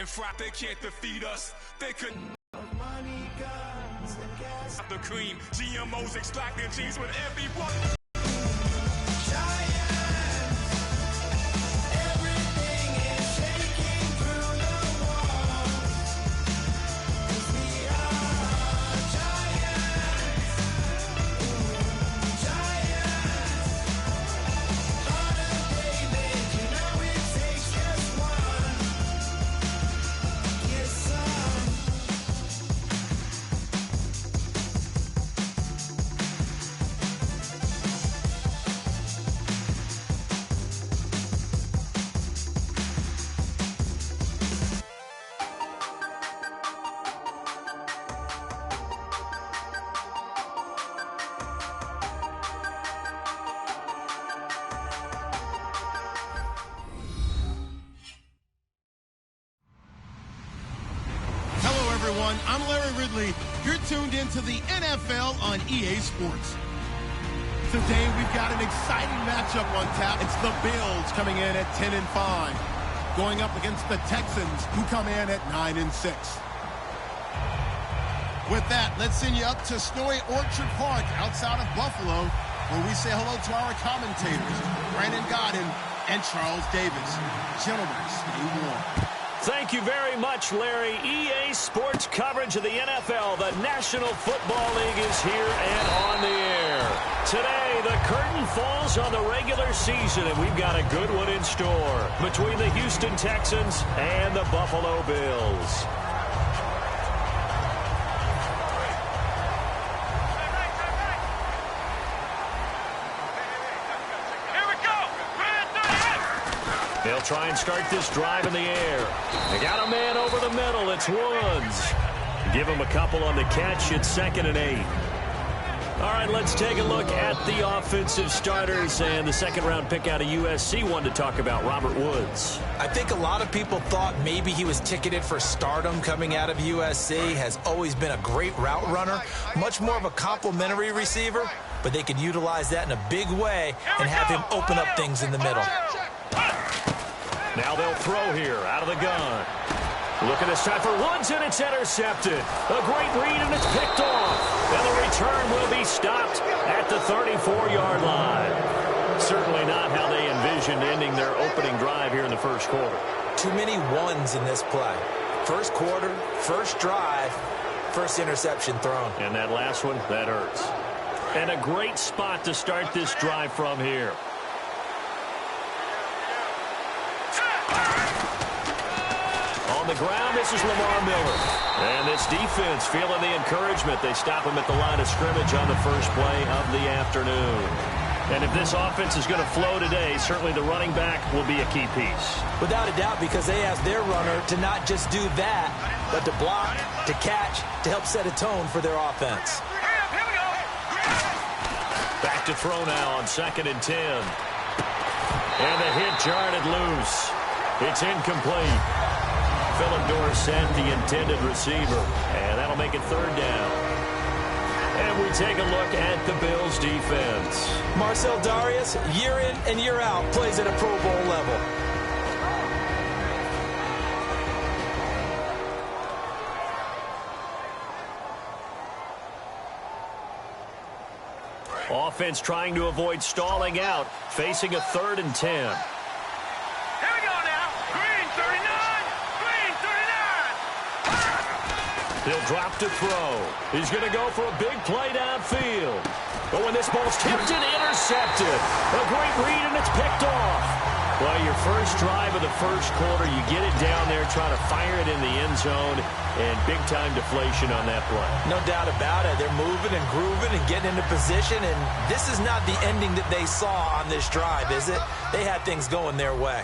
and frat, they can't defeat us. They could money, guns, and gas. The cream, GMOs extracting cheese with everyone. I'm Larry Ridley. You're tuned into the NFL on EA Sports. Today we've got an exciting matchup on tap. It's the Bills coming in at 10-5, going up against the Texans, who come in at 9-6. With that, let's send you up to snowy Orchard Park outside of Buffalo, where we say hello to our commentators, Brandon Godden and Charles Davis. Gentlemen, stay warm. Thank you very much, Larry. EA Sports coverage of the NFL. The National Football League is here and on the air. Today, the curtain falls on the regular season, and we've got a good one in store between the Houston Texans and the Buffalo Bills. They'll try and start this drive in the air. They got a man over the middle. It's Woods. Give him a couple on the catch. It's 2nd and 8. All right, let's take a look at the offensive starters and the second-round pick out of USC. One to talk about, Robert Woods. I think a lot of people thought maybe he was ticketed for stardom coming out of USC. Has always been a great route runner, much more of a complimentary receiver, but they could utilize that in a big way and have him open up things in the middle. Now they'll throw here out of the gun. Look at this time for Woods, and it's intercepted. A great read, and it's picked off. And the return will be stopped at the 34-yard line. Certainly not how they envisioned ending their opening drive here in the first quarter. Too many ones in this play. First quarter, first drive, first interception thrown. And that last one, that hurts. And a great spot to start this drive from here. On the ground, this is Lamar Miller. And this defense feeling the encouragement. They stop him at the line of scrimmage on the first play of the afternoon. And if this offense is going to flow today, certainly the running back will be a key piece. Without a doubt, because they ask their runner to not just do that, but to block, to catch, to help set a tone for their offense. Back to throw now on 2nd and 10. And the hit jarred it loose. It's incomplete. Philip Dorsett, the intended receiver. And that'll make it 3rd down. And we take a look at the Bills' defense. Marcel Darius, year in and year out, plays at a Pro Bowl level. Offense trying to avoid stalling out, facing a 3rd and 10. He'll drop to throw. He's going to go for a big play downfield. But when this ball's tipped and intercepted, a great read, and it's picked off. Well, your first drive of the first quarter, you get it down there, try to fire it in the end zone, and big-time deflation on that play. No doubt about it. They're moving and grooving and getting into position, and this is not the ending that they saw on this drive, is it? They had things going their way.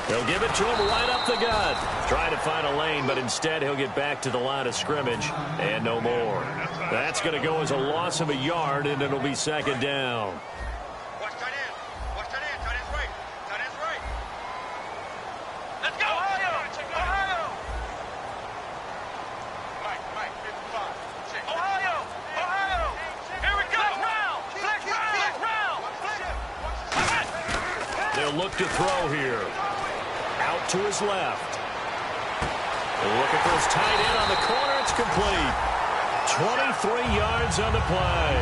They'll give it to him right up the gut. Trying to find a lane, but instead he'll get back to the line of scrimmage and no more. That's going to go as a loss of a yard, and it'll be 2nd down. Watch tight end. Watch tight end. Tight end's right. Tight end's right. Let's go. Ohio. Ohio. Mike, 55. Ohio. Ohio. They'll look to throw here. Out to his left. They're looking for his tight end on the corner. It's complete. 23 yards on the play.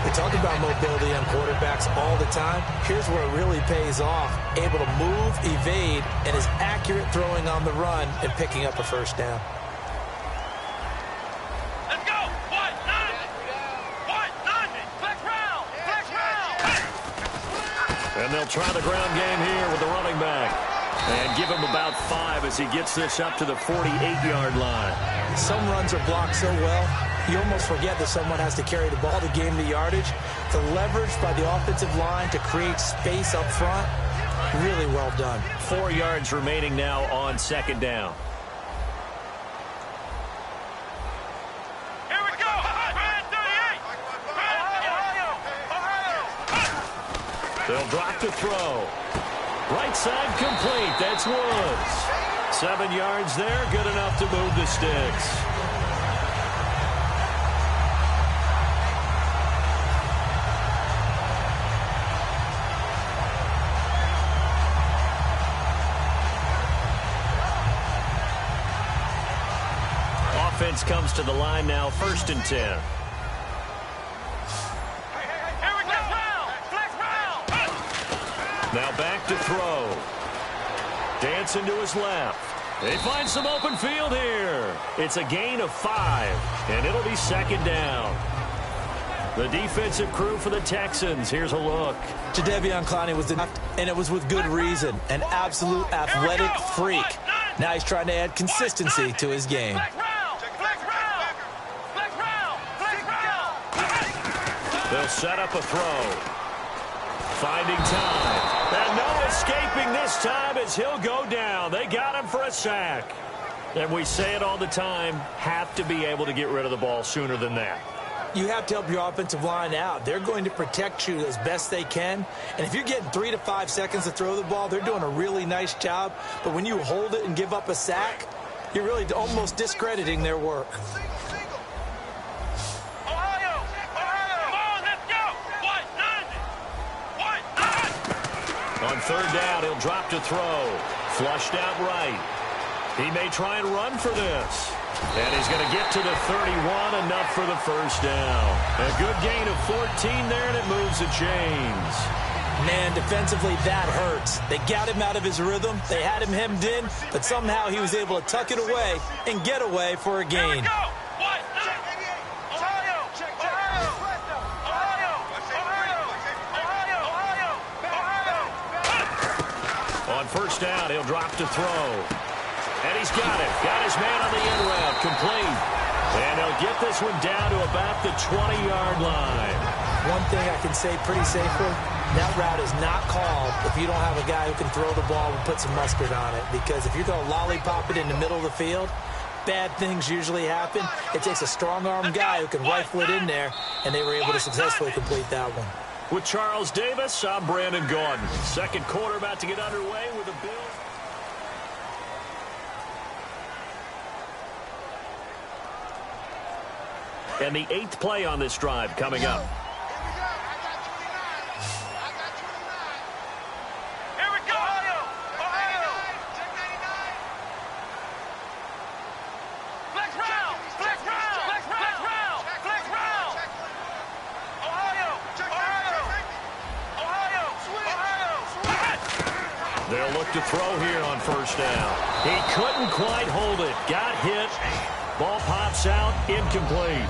We talk about mobility on quarterbacks all the time. Here's where it really pays off. Able to move, evade, and is accurate throwing on the run and picking up a first down. Let's go! What? Flex round! And they'll try the ground game here with the running back. And give him about 5 as he gets this up to the 48-yard line. Some runs are blocked so well, you almost forget that someone has to carry the ball to gain the yardage. The leverage by the offensive line to create space up front, really well done. 4 yards remaining now on second down. Here we go! Brand 38! Ohio! They'll drop to throw. Right side complete. That's Woods. 7 yards there. Good enough to move the sticks. Offense comes to the line now, 1st and 10. Here we go! Flex round! Now back to throw. Dancing to his left. They find some open field here. It's a gain of 5, and it'll be second down. The defensive crew for the Texans. Here's a look. Jadeveon Clowney was the, and it was with good reason. An absolute athletic freak. Now he's trying to add consistency to his game. They'll set up a throw. Finding time. And no escaping this time as he'll go down. They got him for a sack. And we say it all the time, have to be able to get rid of the ball sooner than that. You have to help your offensive line out. They're going to protect you as best they can. And if you're getting 3 to 5 seconds to throw the ball, they're doing a really nice job. But when you hold it and give up a sack, you're really almost discrediting their work. On third down, he'll drop to throw. Flushed out right. He may try and run for this. And he's going to get to the 31, enough for the first down. A good gain of 14 there, and it moves the chains. Man, defensively, that hurts. They got him out of his rhythm. They had him hemmed in, but somehow he was able to tuck it away and get away for a gain. On first down, he'll drop to throw. And he's got it. Got his man on the end route. Complete. And they'll get this one down to about the 20-yard line. One thing I can say pretty safely, that route is not called if you don't have a guy who can throw the ball and put some mustard on it. Because if you're going to lollipop it in the middle of the field, bad things usually happen. It takes a strong-arm guy who can rifle it in there, and they were able to successfully complete that one. With Charles Davis, I'm Brandon Gaudin. Second quarter about to get underway with the Bills. And the 8th play on this drive coming up. Here we go! Ohio! Flex round! Ohio! They'll look to throw here on first down. He couldn't quite hold it. Got hit. Ball pops out. Incomplete.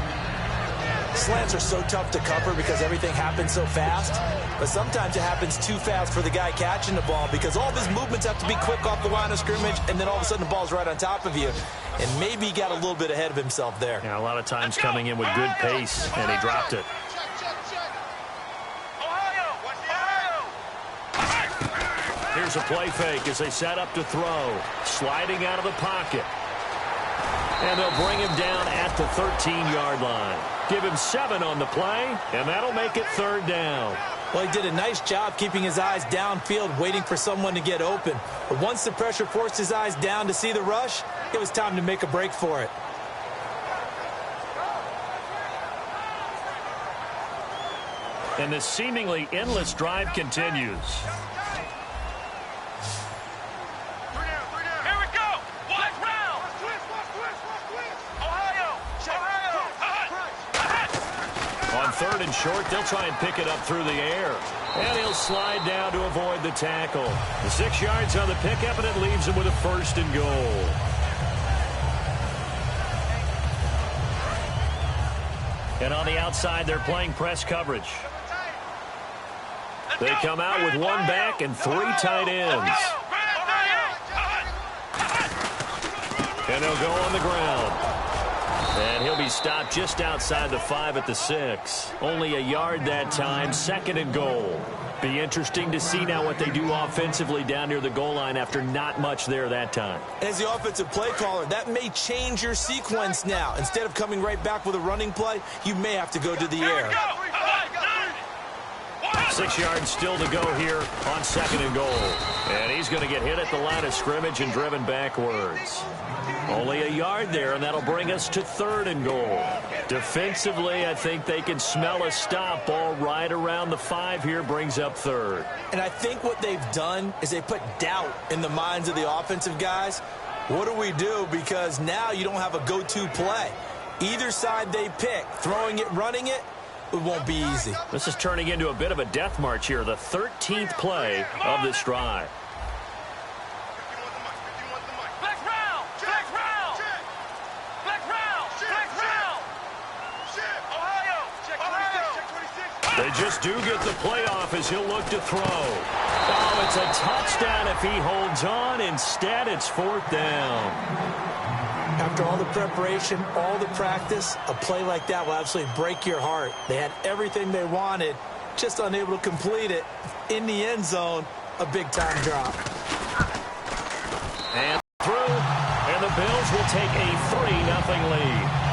Slants are so tough to cover because everything happens so fast. But sometimes it happens too fast for the guy catching the ball because all of his movements have to be quick off the line of scrimmage, and then all of a sudden the ball's right on top of you. And maybe he got a little bit ahead of himself there. Yeah, a lot of times coming in with good pace, and he dropped it. Here's a play fake as they set up to throw. Sliding out of the pocket. And they'll bring him down at the 13-yard line. Give him 7 on the play, and that'll make it third down. Well, he did a nice job keeping his eyes downfield, waiting for someone to get open. But once the pressure forced his eyes down to see the rush, it was time to make a break for it. And this seemingly endless drive continues. On 3rd and short, they'll try and pick it up through the air. And he'll slide down to avoid the tackle. The 6 yards on the pickup, and it leaves him with a 1st and goal. And on the outside, they're playing press coverage. They come out with 1 back and 3 tight ends. And they'll go on the ground. And he'll be stopped just outside the 5 at the 6. Only a yard that time, 2nd and goal. Be interesting to see now what they do offensively down near the goal line after not much there that time. As the offensive play caller, that may change your sequence now. Instead of coming right back with a running play, you may have to go to the air. 6 yards still to go here on 2nd and goal. And he's going to get hit at the line of scrimmage and driven backwards. Only a yard there, and that'll bring us to 3rd and goal. Defensively, I think they can smell a stop. Ball right around the 5 here brings up 3rd. And I think what they've done is they put doubt in the minds of the offensive guys. What do we do? Because now you don't have a go-to play. Either side they pick, throwing it, running it, it won't be easy. This is turning into a bit of a death march here, the 13th play of this drive. They just do get the playoff as he'll look to throw. Oh, it's a touchdown if he holds on. Instead, it's 4th down. After all the preparation, all the practice, a play like that will absolutely break your heart. They had everything they wanted, just unable to complete it. In the end zone, a big-time drop. And through, and the Bills will take a 3-0 lead.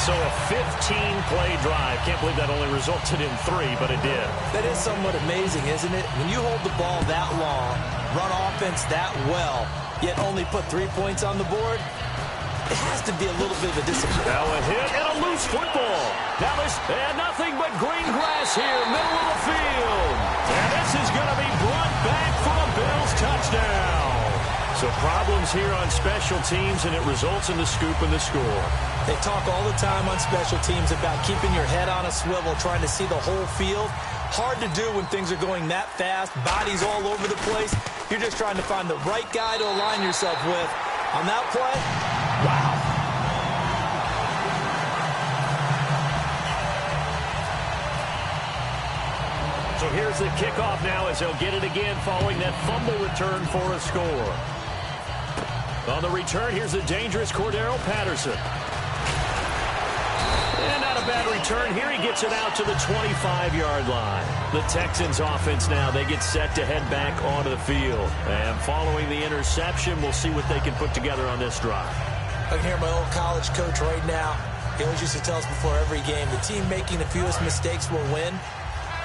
So a 15-play drive. Can't believe that only resulted in 3, but it did. That is somewhat amazing, isn't it? When you hold the ball that long, run offense that well, yet only put 3 points on the board, it has to be a little bit of a disappointment. Now a hit and a loose football. Now this, and nothing but green grass here, middle of the field. And this is going to be brought back for a Bills touchdown. So problems here on special teams, and it results in the scoop and the score. They talk all the time on special teams about keeping your head on a swivel, trying to see the whole field. Hard to do when things are going that fast, bodies all over the place. You're just trying to find the right guy to align yourself with. On that play, wow. So here's the kickoff now as they'll get it again following that fumble return for a score. On the return, here's the dangerous Cordero Patterson. And not a bad return here. He gets it out to the 25-yard line. The Texans offense now, they get set to head back onto the field. And following the interception, we'll see what they can put together on this drive. I can hear my old college coach right now. He always used to tell us before every game, the team making the fewest mistakes will win.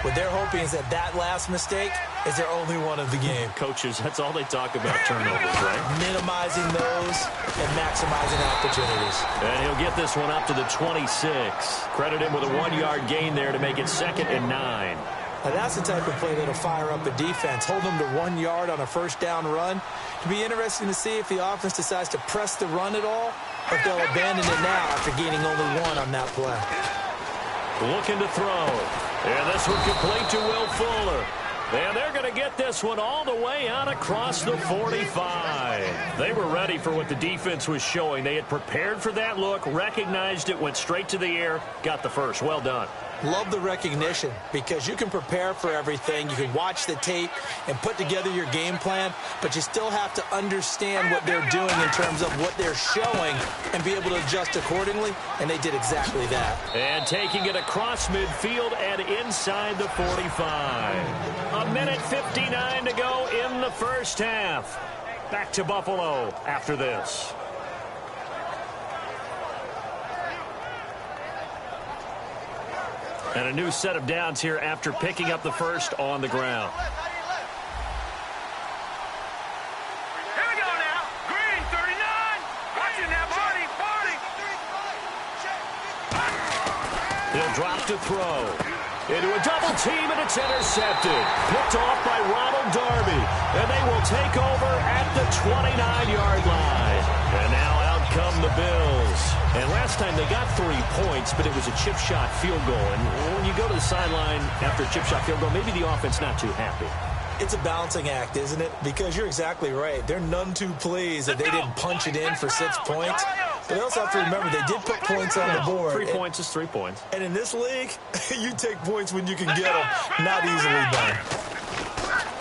What they're hoping is that that last mistake is their only one of the game. Coaches, that's all they talk about, turnovers, right? Minimizing those and maximizing opportunities. And he'll get this one up to the 26. Credit him with a 1-yard gain there to make it 2nd and 9. Now that's the type of play that'll fire up a defense. Hold them to 1 yard on a 1st down run. It'll be interesting to see if the offense decides to press the run at all, or if they'll abandon it now after gaining only 1 on that play. Looking to throw. And this one complete to Will Fuller. And they're going to get this one all the way out across the 45. They were ready for what the defense was showing. They had prepared for that look, recognized it, went straight to the air, got the first. Well done. Love the recognition because you can prepare for everything. You can watch the tape and put together your game plan, but you still have to understand what they're doing in terms of what they're showing and be able to adjust accordingly, and they did exactly that. And taking it across midfield and inside the 45. 1:59 to go in the first half. Back to Buffalo after this. And a new set of downs here after picking up the first on the ground. Here we go now. Green, 39. Watching that body. He'll drop to throw. Into a double team, and it's intercepted. Picked off by Ronald Darby. And they will take over at the 29-yard line. And now out come the Bills. And last time they got 3 points, but it was a chip shot field goal. And when you go to the sideline after a chip shot field goal, maybe the offense not too happy. It's a balancing act, isn't it? Because you're exactly right. They're none too pleased that they didn't punch it in for 6 points. But they also have to remember they did put points on the board. 3 points is 3 points. And in this league, you take points when you can get them. Not easily done.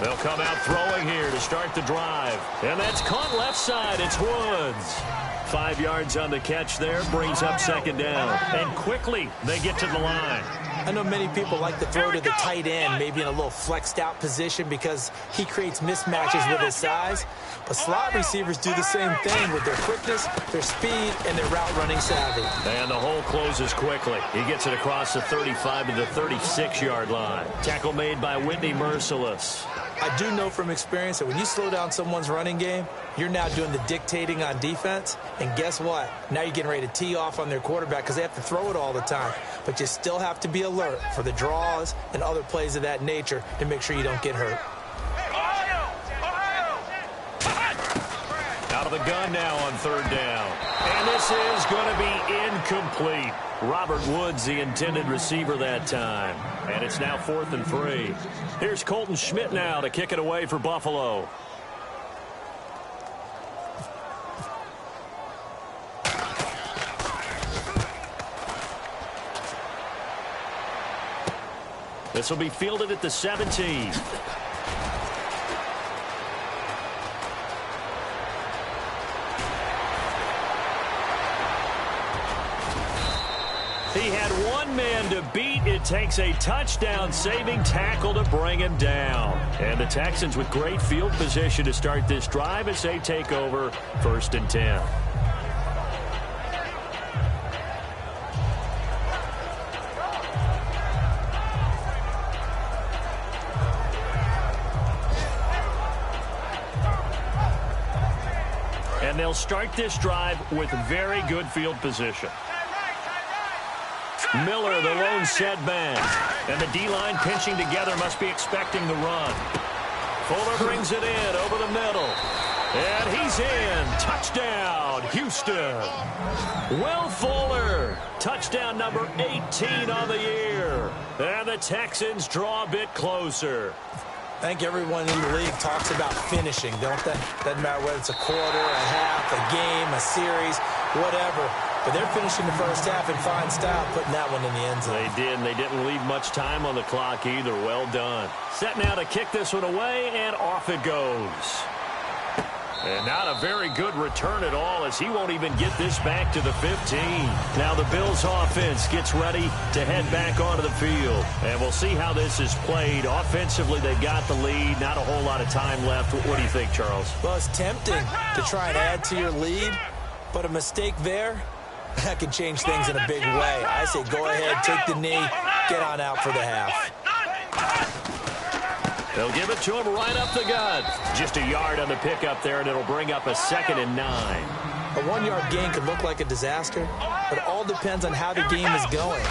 They'll come out throwing here to start the drive. And that's caught left side. It's Woods. 5 yards on the catch there. Brings up second down. And quickly they get to the line. I know many people like to throw to the tight end, maybe in a little flexed out position because he creates mismatches with his size. But slot receivers do the same thing with their quickness, their speed, and their route running savvy. And the hole closes quickly. He gets it across the 35 to the 36-yard line. Tackle made by Whitney Merciless. I do know from experience that when you slow down someone's running game, you're now doing the dictating on defense. And guess what? Now you're getting ready to tee off on their quarterback because they have to throw it all the time. But you still have to be alert for the draws and other plays of that nature to make sure you don't get hurt. Out of the gun now on third down. And this is going to be incomplete. Robert Woods, the intended receiver that time. And it's now 4th and 3. Here's Colton Schmidt now to kick it away for Buffalo. This will be fielded at the 17. He had one man to beat. It takes a touchdown-saving tackle to bring him down. And the Texans with great field position to start this drive as they take over 1st and 10. And they'll start this drive with very good field position. Miller, the lone setback. And the D-line pinching together, must be expecting the run. Fuller brings it in over the middle. And he's in. Touchdown, Houston. Will Fuller. Touchdown number 18 on the year. And the Texans draw a bit closer. I think everyone in the league talks about finishing, don't they? Doesn't matter whether it's a quarter, a half, a game, a series, whatever. But they're finishing the first half in fine style, putting that one in the end zone. They did, and they didn't leave much time on the clock either. Well done. Set now to kick this one away, and off it goes. And not a very good return at all, as he won't even get this back to the 15. Now the Bills offense gets ready to head back onto the field. And we'll see how this is played. Offensively, they've got the lead. Not a whole lot of time left. What do you think, Charles? Well, it's tempting to try and add to your lead, but a mistake there, that can change things in a big way. I say go ahead, take the knee, get on out for the half. They'll give it to him right up the gut. Just a yard on the pickup there, and it'll bring up a 2nd and 9. A 1-yard gain could look like a disaster, but it all depends on how the game is going.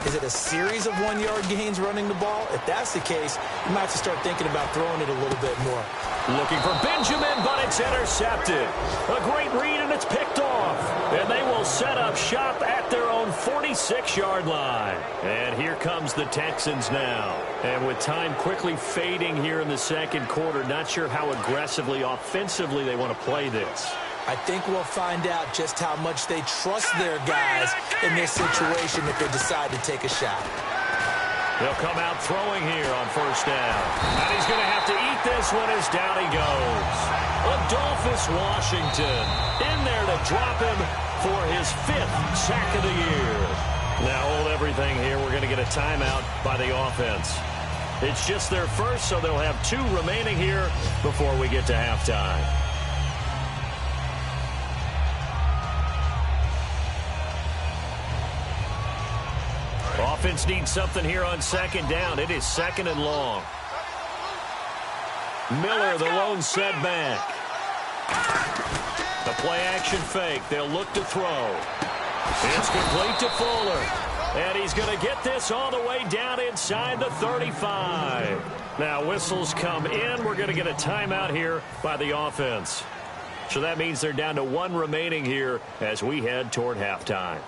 Is it a series of 1-yard gains running the ball? If that's the case, you might have to start thinking about throwing it a little bit more. Looking for Benjamin, but it's intercepted. A great read, and it's picked off. And they will set up shop at their own 46-yard line. And here comes the Texans now. And with time quickly fading here in the second quarter, not sure how aggressively, offensively they want to play this. I think we'll find out just how much they trust their guys in this situation if they decide to take a shot. They'll come out throwing here on 1st down. And he's going to have to eat this one as down he goes. Adolphus Washington in there to drop him for his 5th sack of the year. Now hold everything here. We're going to get a timeout by the offense. It's just their first, so they'll have 2 remaining here before we get to halftime. Offense needs something here on 2nd down. It is 2nd and long. Miller, the lone setback. The play-action fake. They'll look to throw. It's complete to Fuller. And he's going to get this all the way down inside the 35. Now whistles come in. We're going to get a timeout here by the offense. So that means they're down to 1 remaining here as we head toward halftime.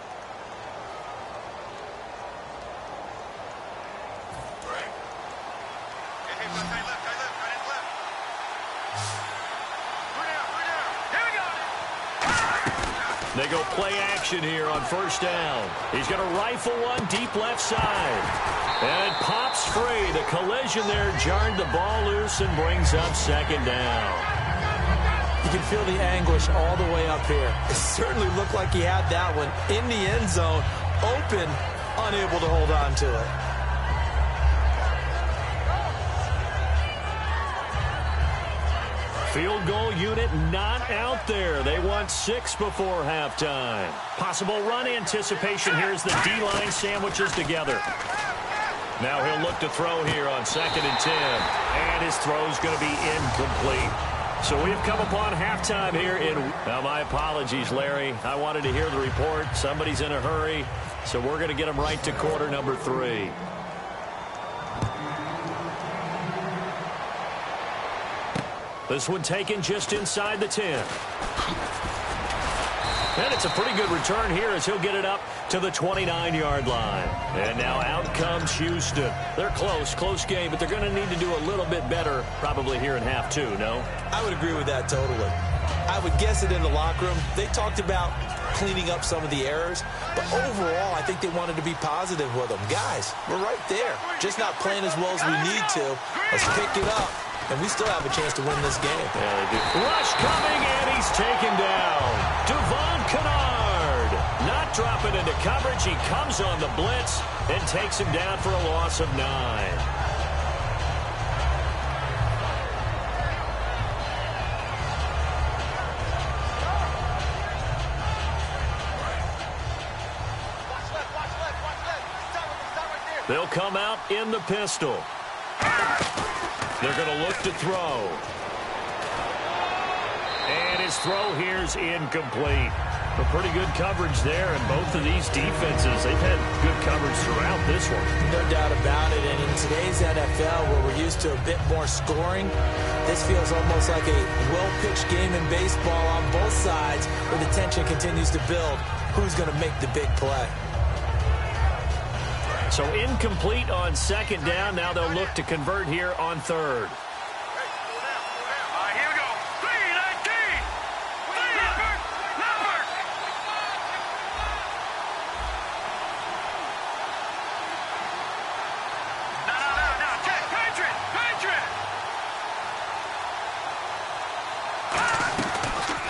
They go play action here on first down. He's going to rifle one deep left side. And it pops free. The collision there jarred the ball loose and brings up second down. You can feel the anguish all the way up here. It certainly looked like he had that one in the end zone, open, unable to hold on to it. Field goal unit not out there. They want 6 before halftime. Possible run anticipation. Here's the D-line sandwiches together. Now he'll look to throw here on 2nd and 10. And his throw's going to be incomplete. So we've come upon halftime here in... Now, my apologies, Larry. I wanted to hear the report. Somebody's in a hurry. So we're going to get him right to quarter number 3. This one taken just inside the 10. And it's a pretty good return here as he'll get it up to the 29-yard line. And now out comes Houston. They're close game, but they're going to need to do a little bit better probably here in half 2, no? I would agree with that totally. I would guess it in the locker room. They talked about cleaning up some of the errors, but overall I think they wanted to be positive with them. Guys, we're right there. Just not playing as well as we need to. Let's pick it up. And we still have a chance to win this game. Yeah, they do. Rush coming, and he's taken down. Devon Kennard not dropping into coverage. He comes on the blitz and takes him down for a loss of 9. They'll come out in the pistol. They're going to look to throw. And his throw here's incomplete. A pretty good coverage there, and both of these defenses, they've had good coverage throughout this one. No doubt about it, and in today's NFL, where we're used to a bit more scoring, this feels almost like a well-pitched game in baseball on both sides, where the tension continues to build. Who's going to make the big play? So incomplete on 2nd down. Now they'll look to convert here on 3rd. Here we go. 3-19. Number. No. Patriot.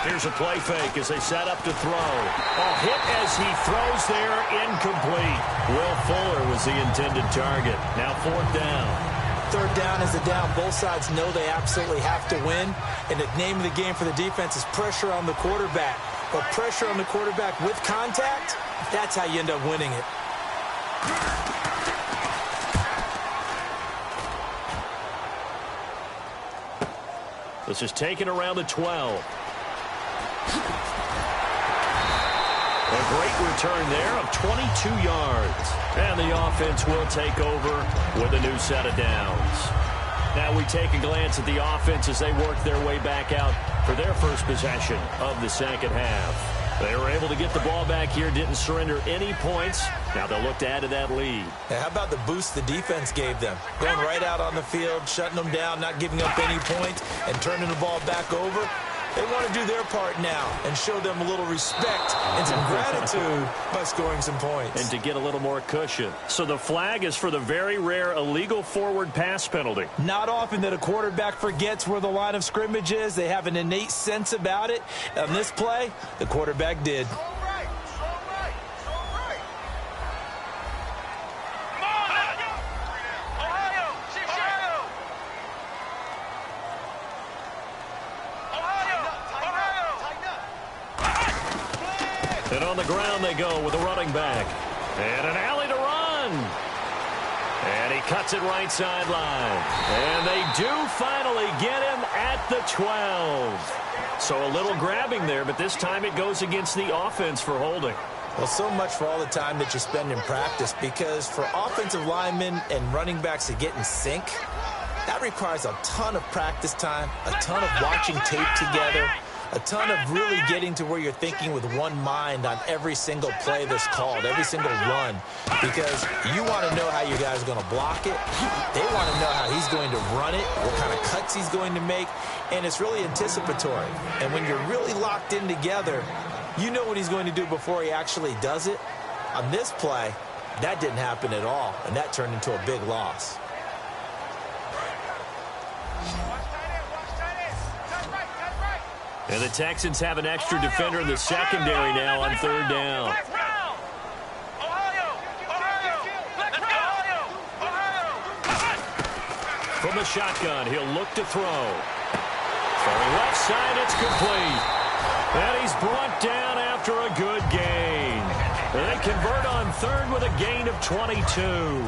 Here's a play fake as they set up to throw. A hit as he throws there, incomplete. Will Fuller was the intended target. Now 4th down. 3rd down is a down. Both sides know they absolutely have to win. And the name of the game for the defense is pressure on the quarterback. But pressure on the quarterback with contact, that's how you end up winning it. This is taken around the 12. A great return there of 22 yards. And the offense will take over with a new set of downs. Now we take a glance at the offense as they work their way back out for their first possession of the second half. They were able to get the ball back here, didn't surrender any points. Now they'll look to add to that lead. Now, how about the boost the defense gave them? Going right out on the field, shutting them down, not giving up any points, and turning the ball back over. They want to do their part now and show them a little respect and some gratitude by scoring some points. And to get a little more cushion. So the flag is for the very rare illegal forward pass penalty. Not often that a quarterback forgets where the line of scrimmage is. They have an innate sense about it. On this play, the quarterback did. And on the ground they go with a running back. And an alley to run. And he cuts it right sideline. And they do finally get him at the 12. So a little grabbing there, but this time it goes against the offense for holding. Well, so much for all the time that you spend in practice, because for offensive linemen and running backs to get in sync, that requires a ton of practice time, a ton of watching tape together. A ton of really getting to where you're thinking with one mind on every single play that's called, every single run, because you want to know how your guy's going to block it. They want to know how he's going to run it, what kind of cuts he's going to make, and it's really anticipatory. And when you're really locked in together, you know what he's going to do before he actually does it. On this play, that didn't happen at all, and that turned into a big loss. And the Texans have an extra defender in the secondary now on third down. From the shotgun, he'll look to throw. Throwing left side, it's complete. And he's brought down after a good gain. And they convert on third with a gain of 22.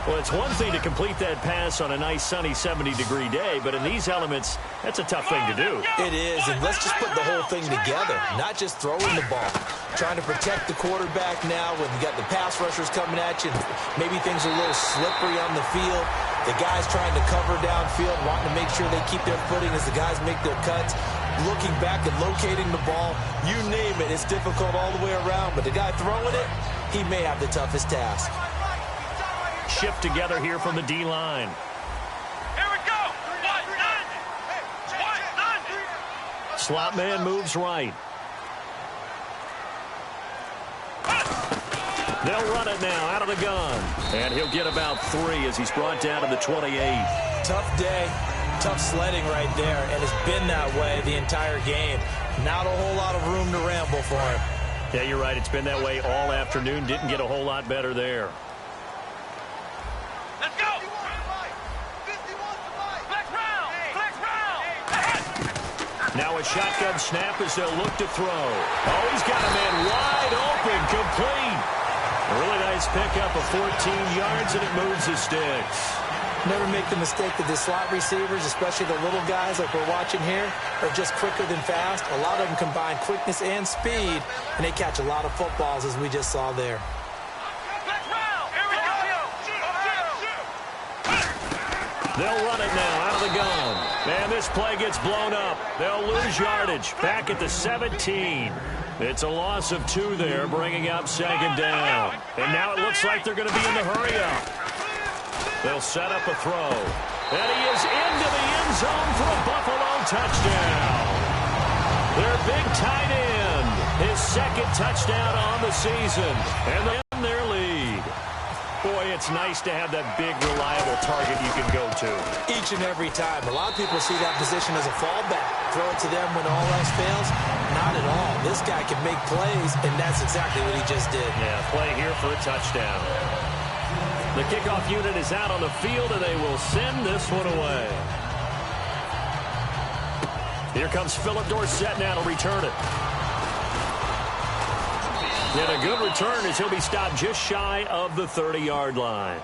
Well, it's one thing to complete that pass on a nice sunny 70-degree day, but in these elements, that's a tough thing to do. It is, and let's just put the whole thing together, not just throwing the ball. Trying to protect the quarterback now when you got the pass rushers coming at you. Maybe things are a little slippery on the field. The guys trying to cover downfield, wanting to make sure they keep their footing as the guys make their cuts. Looking back and locating the ball, you name it, it's difficult all the way around. But the guy throwing it, he may have the toughest task. Shift together here from the D-line. Here we go. Slot man moves right. They'll run it now out of the gun. And he'll get about 3 as he's brought down to the 28. Tough day, tough sledding right there, and it's been that way the entire game. Not a whole lot of room to ramble for him. Yeah, you're right. It's been that way all afternoon. Didn't get a whole lot better there. Let's go. Now a shotgun snap as they'll look to throw. Oh, he's got a man wide open, complete. A really nice pickup of 14 yards, and it moves the sticks. Never make the mistake that the slot receivers, especially the little guys like we're watching here, are just quicker than fast. A lot of them combine quickness and speed, and they catch a lot of footballs, as we just saw there. They'll run it now out of the gun. And this play gets blown up. They'll lose yardage back at the 17. It's a loss of 2 there, bringing up second down. And now it looks like they're going to be in the hurry-up. They'll set up a throw. And he is into the end zone for a Buffalo touchdown. Their big tight end, his second touchdown on the season. And they end their lead. Boy, it's nice to have that big, reliable target you can go to. Each and every time. A lot of people see that position as a fallback. Throw it to them when all else fails. Not at all. This guy can make plays, and that's exactly what he just did. Yeah, play here for a touchdown. The kickoff unit is out on the field, and they will send this one away. Here comes Philip Dorsett now to return it. And a good return as he'll be stopped just shy of the 30-yard line.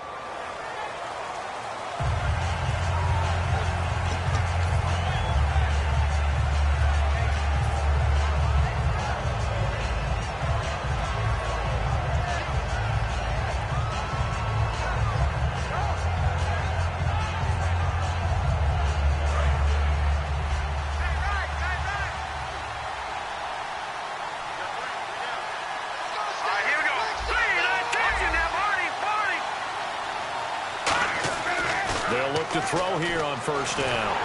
To throw here on first down.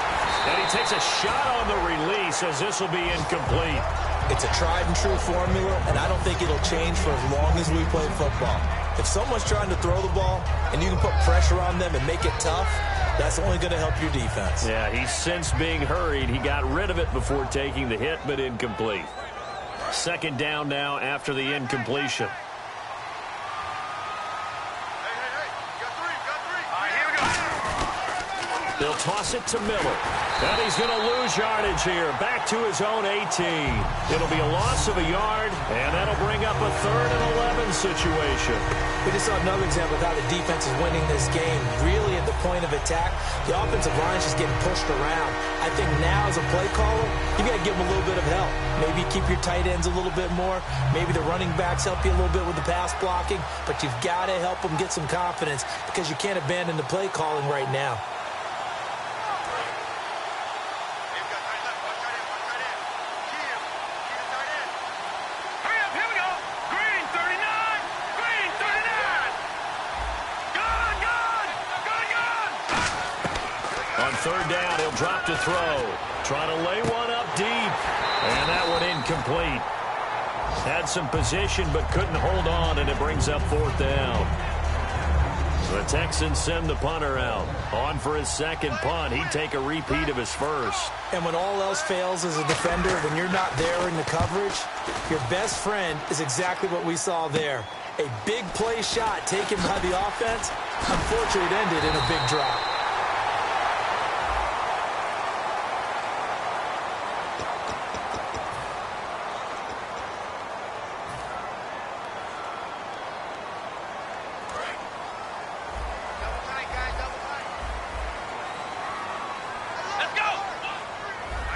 And he takes a shot on the release as this will be incomplete. It's a tried and true formula, and I don't think it'll change for as long as we play football. If someone's trying to throw the ball and you can put pressure on them and make it tough, that's only going to help your defense. Yeah, he's since being hurried. He got rid of it before taking the hit, but incomplete. Second down now after the incompletion. They'll toss it to Miller. And he's going to lose yardage here. Back to his own 18. It'll be a loss of a yard, and that'll bring up a 3rd and 11 situation. We just saw another example of how the defense is winning this game. Really at the point of attack, the offensive line is just getting pushed around. I think now as a play caller, you got to give them a little bit of help. Maybe keep your tight ends a little bit more. Maybe the running backs help you a little bit with the pass blocking. But you've got to help them get some confidence because you can't abandon the play calling right now. On third down, he'll drop to throw. Trying to lay one up deep. And that one incomplete. Had some position but couldn't hold on, and it brings up fourth down. The Texans send the punter out. On for his second punt. He'd take a repeat of his first. And when all else fails as a defender, when you're not there in the coverage, your best friend is exactly what we saw there. A big play shot taken by the offense. Unfortunately, it ended in a big drop.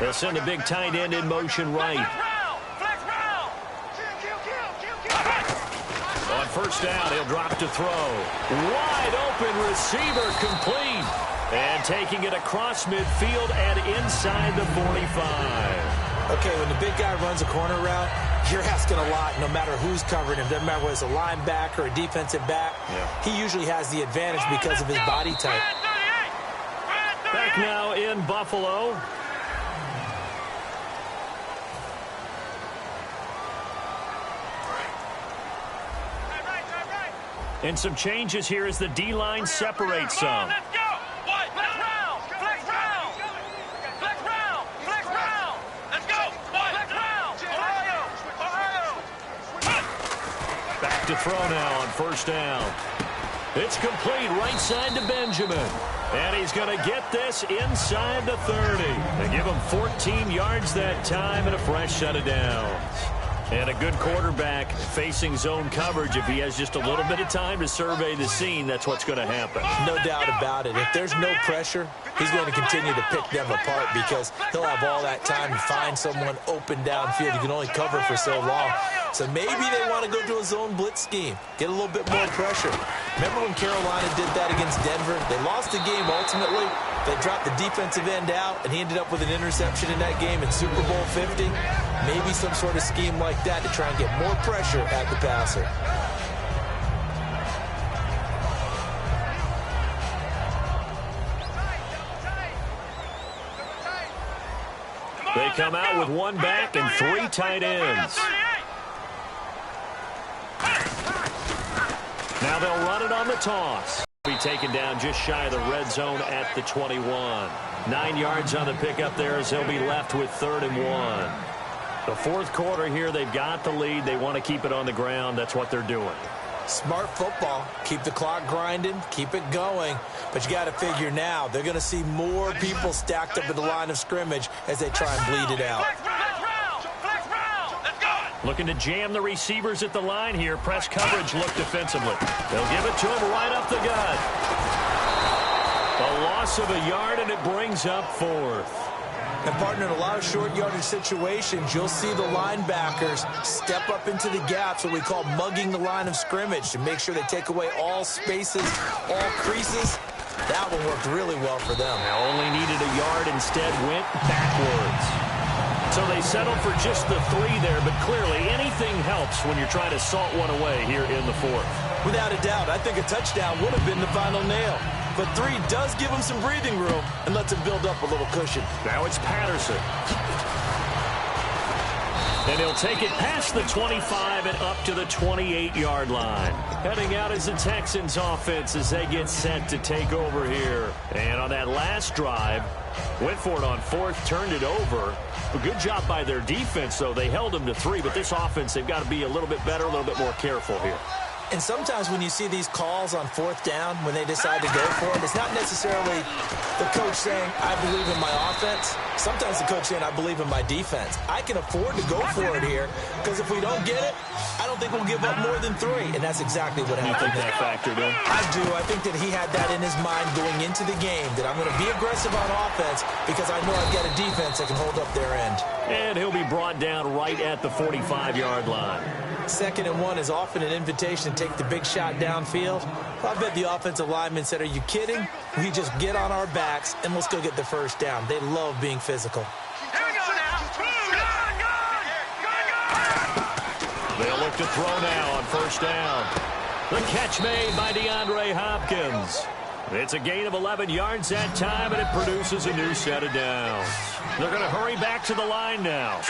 They'll send a big tight end in motion right. On first down, he'll drop to throw. Wide open receiver complete. And taking it across midfield and inside the 45. Okay, when the big guy runs a corner route, you're asking a lot no matter who's covering him. Doesn't matter whether it's a linebacker or a defensive back. Yeah. He usually has the advantage because of his body type. Back now in Buffalo. And some changes here as the D-line separates some. Let's go! Flex round! Flex round! Flex round! Flex round! Let's go! Flex round! Ohio! Back to throw now on first down. It's complete right side to Benjamin. And he's going to get this inside the 30. They give him 14 yards that time and a fresh set of downs. And a good quarterback facing zone coverage. If he has just a little bit of time to survey the scene, that's what's going to happen. No doubt about it. If there's no pressure, he's going to continue to pick them apart because he'll have all that time to find someone open downfield. You can only cover for so long. So maybe they want to go to a zone blitz scheme, get a little bit more pressure. Remember when Carolina did that against Denver? They lost the game ultimately. They dropped the defensive end out, and he ended up with an interception in that game in Super Bowl 50. Maybe some sort of scheme like that to try and get more pressure at the passer. They come out with one back and three tight ends. Now they'll run it on the toss. Be taken down just shy of the red zone at the 21. 9 yards on the pickup there as he'll be left with 3rd and 1. The fourth quarter here, they've got the lead. They want to keep it on the ground. That's what they're doing. Smart football. Keep the clock grinding. Keep it going. But you got to figure now, they're going to see more people stacked up at the line of scrimmage as they try and bleed it out. Looking to jam the receivers at the line here. Press coverage look defensively. They'll give it to him right up the gut. A loss of a yard, and it brings up 4th. And, partner, in a lot of short yardage situations, you'll see the linebackers step up into the gaps, what we call mugging the line of scrimmage, to make sure they take away all spaces, all creases. That one worked really well for them. Now only needed a yard, instead went backwards. So they settled for just the 3 there, but clearly anything helps when you're trying to salt one away here in the 4th. Without a doubt, I think a touchdown would have been the final nail. But 3 does give him some breathing room and lets him build up a little cushion. Now it's Patterson. And he'll take it past the 25 and up to the 28-yard line. Heading out is the Texans offense as they get set to take over here. And on that last drive, went for it on 4th, turned it over. A good job by their defense, though. They held them to 3, but this offense, they've got to be a little bit better, a little bit more careful here. And sometimes when you see these calls on 4th down, when they decide to go for it, it's not necessarily the coach saying, I believe in my offense. Sometimes the coach saying, I believe in my defense. I can afford to go for it here because if we don't get it, I don't think we'll give up more than 3. And that's exactly what happened. You think that factored in? I do. I think that he had that in his mind going into the game, that I'm going to be aggressive on offense because I know I've got a defense that can hold up their end. And he'll be brought down right at the 45-yard line. 2nd and 1 is often an invitation to take the big shot downfield. I bet the offensive lineman said, are you kidding? We just get on our backs and let's go get the first down. They love being physical. Here we go now. They'll look to throw now on first down. The catch made by DeAndre Hopkins. It's a gain of 11 yards that time, and it produces a new set of downs. They're going to hurry back to the line now.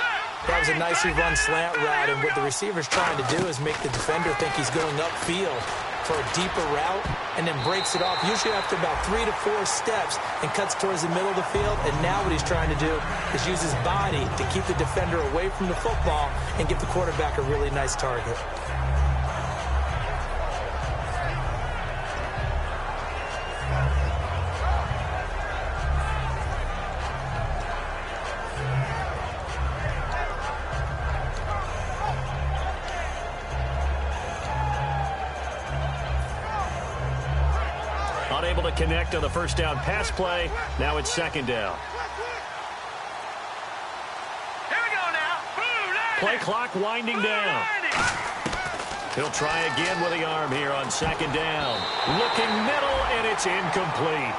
That was a nicely run slant route, and what the receiver's trying to do is make the defender think he's going upfield for a deeper route, and then breaks it off, usually after about 3 to 4 steps, and cuts towards the middle of the field. And now what he's trying to do is use his body to keep the defender away from the football and give the quarterback a really nice target. Unable to connect on the first down pass play. Now it's second down. Here we go now. Play clock winding down. He'll try again with the arm here on second down. Looking middle, and it's incomplete.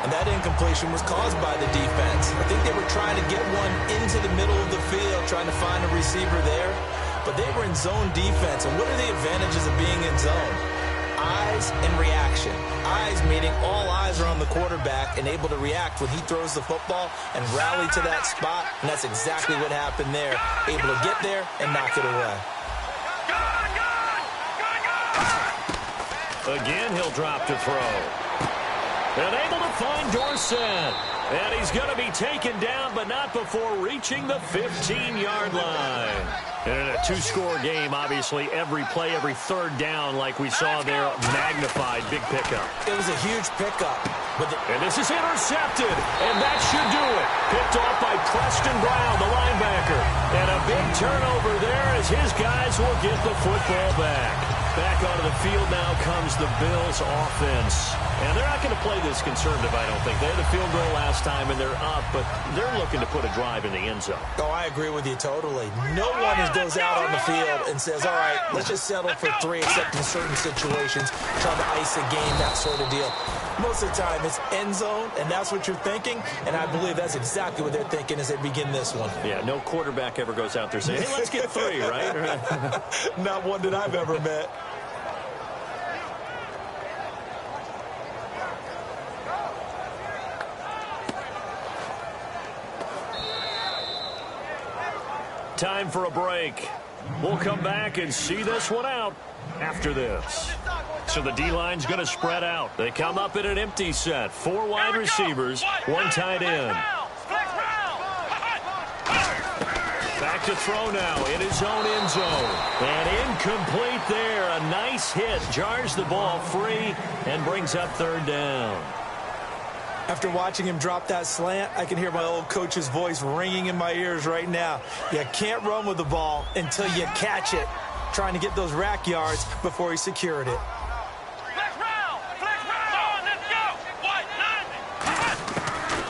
And that incompletion was caused by the defense. I think they were trying to get one into the middle of the field, trying to find a receiver there. But they were in zone defense. And what are the advantages of being in zone? Eyes and reaction. Eyes meaning all eyes are on the quarterback and able to react when he throws the football and rally to that spot. And that's exactly what happened there. Able to get there and knock it away. Again, he'll drop to throw. And able to find Dorsett. And he's going to be taken down, but not before reaching the 15-yard line. And in a two-score game, obviously, every play, every third down, like we saw there, magnified. Big pickup. It was a huge pickup. And this is intercepted, and that should do it. Picked off by Preston Brown, the linebacker. And a big turnover there as his guys will get the football back. Back onto the field now comes the Bills offense. And they're not going to play this conservative, I don't think. They had a field goal last time, and they're up, but they're looking to put a drive in the end zone. Oh, I agree with you totally. No one goes out on the field and says, all right, let's just settle for 3, except in certain situations, trying to ice a game, that sort of deal. Most of the time, it's end zone, and that's what you're thinking, and I believe that's exactly what they're thinking as they begin this one. Yeah, no quarterback ever goes out there saying, hey, let's get 3, right? Not one that I've ever met. Time for a break. We'll come back and see this one out after this. So the D-line's going to spread out. They come up in an empty set. 4 wide receivers, 1 tight end. Back to throw now in his own end zone. And incomplete there. A nice hit. Jars the ball free and brings up third down. After watching him drop that slant, I can hear my old coach's voice ringing in my ears right now. You can't run with the ball until you catch it. Trying to get those rack yards before he secured it.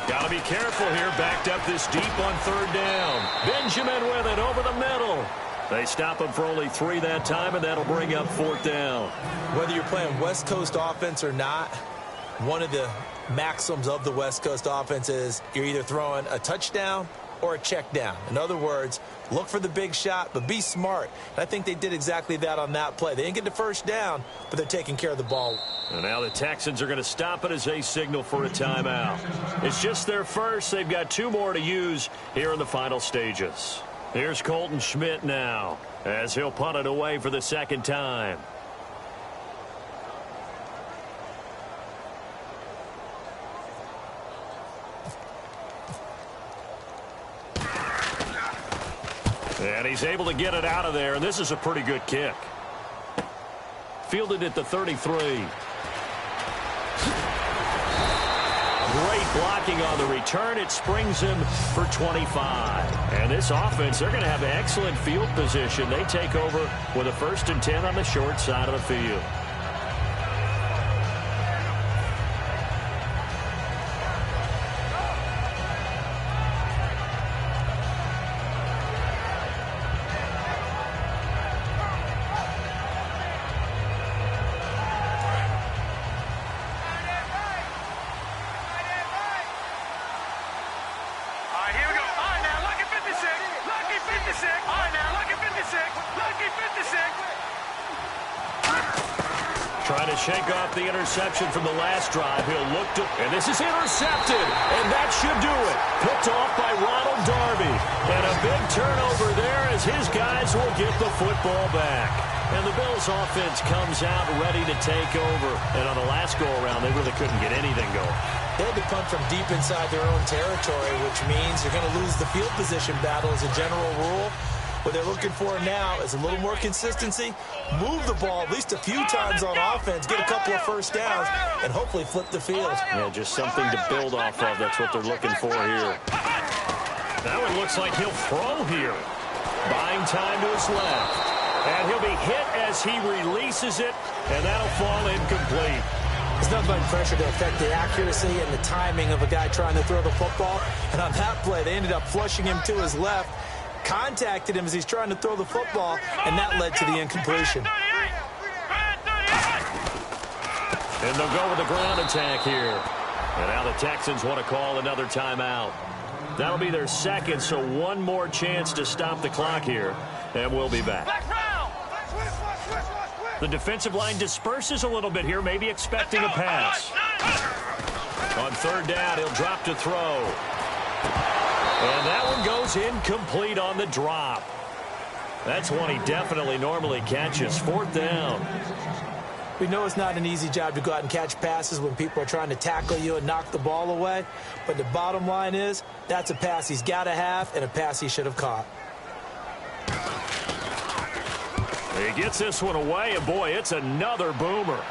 Got to be careful here. Backed up this deep on third down. Benjamin with it over the middle. They stop him for only 3 that time, and that'll bring up fourth down. Whether you're playing West Coast offense or not, one of the maxims of the West Coast offense is you're either throwing a touchdown or a check down. In other words, look for the big shot, but be smart. And I think they did exactly that on that play. They didn't get the first down, but they're taking care of the ball. And now the Texans are going to stop it as they signal for a timeout. It's just their first. They've got 2 more to use here in the final stages. Here's Colton Schmidt now as he'll punt it away for the second time. And he's able to get it out of there, and this is a pretty good kick. Fielded at the 33. Great blocking on the return. It springs him for 25. And this offense, they're going to have excellent field position. They take over with a 1st and 10 on the short side of the field. shake off the interception from the last drive. He'll look to, and this is intercepted, and that should do it. Picked off by Ronald Darby, and a big turnover there as his guys will get the football back. And the Bills offense comes out ready to take over. And on the last go-around, they really couldn't get anything going. They had to punt from deep inside their own territory, which means you're going to lose the field position battle as a general rule. What they're looking for now is a little more consistency, move the ball at least a few times on offense, get a couple of first downs, and hopefully flip the field. Yeah, just something to build off of. That's what they're looking for here. That one looks like he'll throw here. Buying time to his left. And he'll be hit as he releases it, and that'll fall incomplete. There's nothing like pressure to affect the accuracy and the timing of a guy trying to throw the football. And on that play, they ended up flushing him to his left, contacted him as he's trying to throw the football, and that led to the incompletion. And they'll go with the ground attack here. And now the Texans want to call another timeout. That'll be their second, so one more chance to stop the clock here, and we'll be back. The defensive line disperses a little bit here, maybe expecting a pass. On third down, he'll drop to throw. And that one goes incomplete on the drop. That's one he definitely normally catches. Fourth down. We know it's not an easy job to go out and catch passes when people are trying to tackle you and knock the ball away. But the bottom line is, that's a pass he's got to have and a pass he should have caught. He gets this one away, and boy, it's another boomer.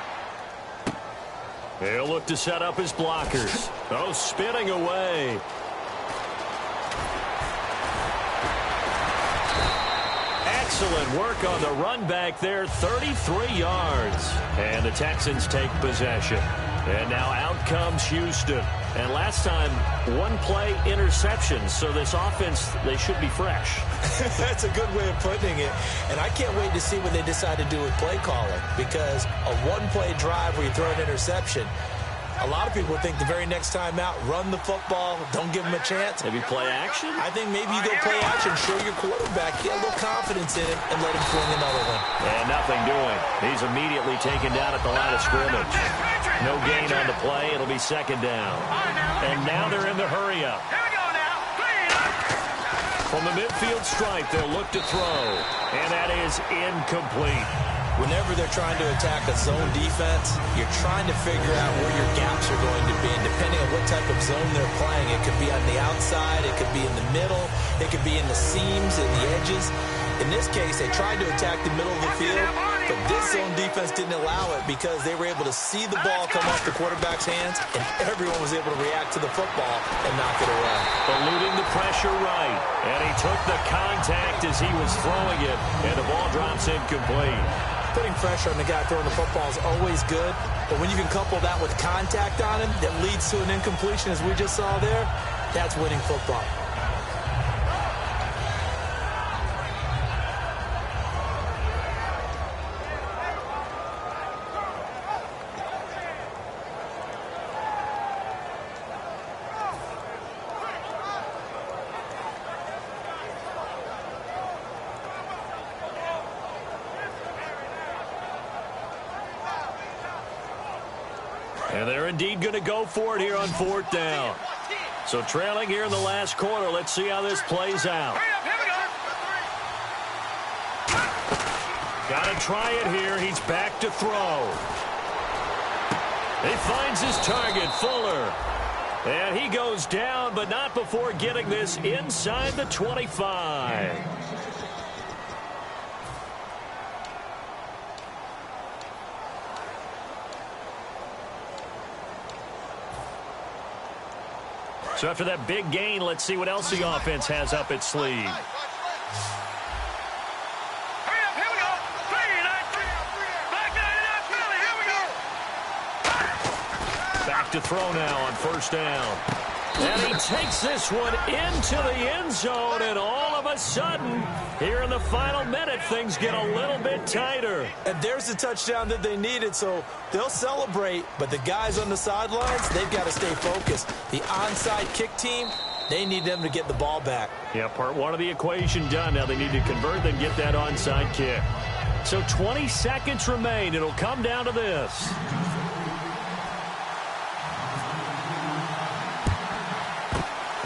He'll look to set up his blockers. Oh, spinning away. Excellent work on the run back there, 33 yards. And the Texans take possession. And now out comes Houston. And last time, one-play interception. So this offense, they should be fresh. That's a good way of putting it. And I can't wait to see what they decide to do with play calling. Because a one-play drive where you throw an interception, a lot of people think the very next time out, run the football, don't give them a chance. Maybe play action? I think maybe you go play action, show your quarterback, get a little confidence in him, and let him fling another one. And nothing doing. He's immediately taken down at the line of scrimmage. No gain on the play. It'll be second down. And now they're in the hurry-up. Here we go now. From the midfield stripe, they'll look to throw. And that is incomplete. Whenever they're trying to attack a zone defense, you're trying to figure out where your gaps are going to be. And depending on what type of zone they're playing, it could be on the outside, it could be in the middle, it could be in the seams and the edges. In this case, they tried to attack the middle of the field, but this zone defense didn't allow it because they were able to see the ball come off the quarterback's hands, and everyone was able to react to the football and knock it away. Eluding the pressure right, and he took the contact as he was throwing it, and the ball drops incomplete. Putting pressure on the guy throwing the football is always good, but when you can couple that with contact on him that leads to an incompletion, as we just saw there, that's winning football. And they're indeed going to go for it here on fourth down. So trailing here in the last quarter. Let's see how this plays out. Got to try it here. He's back to throw. He finds his target, Fuller. And he goes down, but not before getting this inside the 25. So after that big gain, let's see what else the offense has up its sleeve. Hurry up, here we go. 3, 9, 3. Back 9, here we go. Back to throw now on first down. And he takes this one into the end zone, and all of a sudden, here in the final minute, things get a little bit tighter. And there's the touchdown that they needed, so they'll celebrate, but the guys on the sidelines, they've got to stay focused. The onside kick team, they need them to get the ball back. Yeah, part one of the equation done. Now they need to convert, then get that onside kick. So 20 seconds remain. It'll come down to this.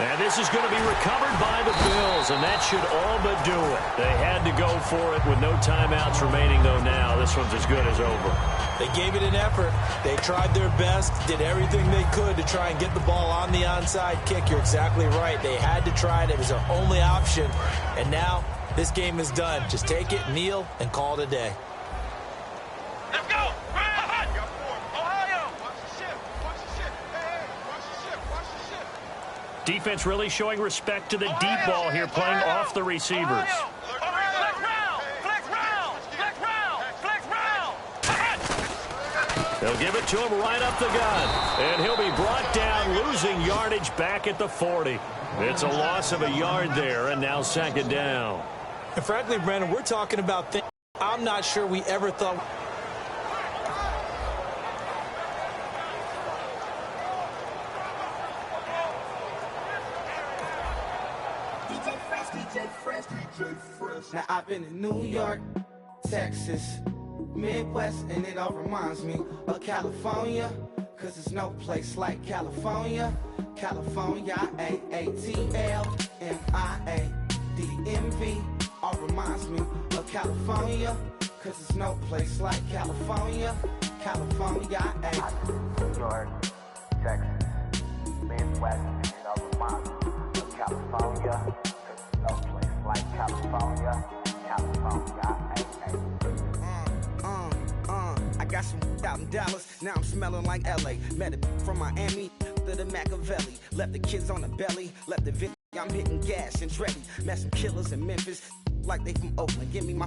And this is going to be recovered by the Bills, and that should all but do it. They had to go for it with no timeouts remaining, though now. This one's as good as over. They gave it an effort. They tried their best, did everything they could to try and get the ball on the onside kick. You're exactly right. They had to try it. It was their only option. And now this game is done. Just take it, kneel, and call it a day. Let's go! Defense really showing respect to the deep ball here, playing off the receivers. They'll give it to him right up the gun. And he'll be brought down, losing yardage back at the 40. It's a loss of a yard there, and now second down. And frankly, Brandon, we're talking about things I'm not sure we ever thought. Now I've been in New York, Texas, Midwest, and it all reminds me of California, cause there's no place like California. California, A-A-T-L-M-I-A-D-M-V, all reminds me of California, cause there's no place like California. California, New York, Texas, Midwest, and it all reminds me of California, cause there's no place like California. I got some out in Dallas, now I'm smelling like LA. Met a from Miami to the Machiavelli. Left the kids on the belly, left the I'm hitting gas and Dreddy. Met some killers in Memphis, like they from Oakland. Give me my